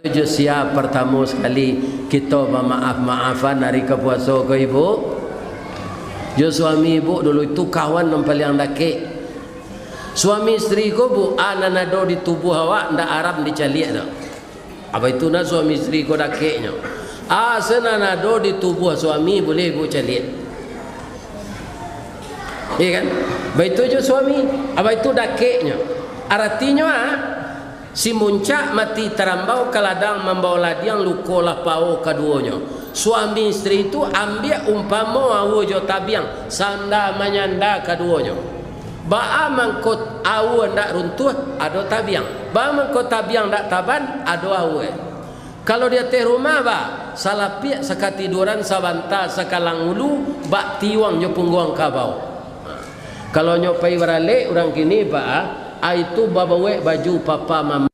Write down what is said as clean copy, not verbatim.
Siap pertama sekali kita maaf-maafan hari ke puasa ke ibu. Jo suami ibu dulu itu kawan yang paling dakik. Suami isteri ko bu ananado di tubuh awak ndak Arab dicaliak dah. Apa itu nak suami isteri ko dakiknya? Senanado di tubuh suami boleh ibu caliak. Iya kan? Begitu jo suami, apa itu dakiknya? Artinya si muncak mati terambau kaladang membawa ladiang lukolah pau keduanya. Suami istri itu ambil umpama awu jo tabiang sanda menyanda keduanya. Ba mangkot awu ndak runtuh ada tabiang. Ba mangkot tabiang ndak taban ada awu. Kalau dia teh rumah ba salah pihak sekatiduran sabanta sekalang ulu ba tiwang nyo pungguang kabau. Kalau nyopai barale orang kini ba itu babawe baju papa mama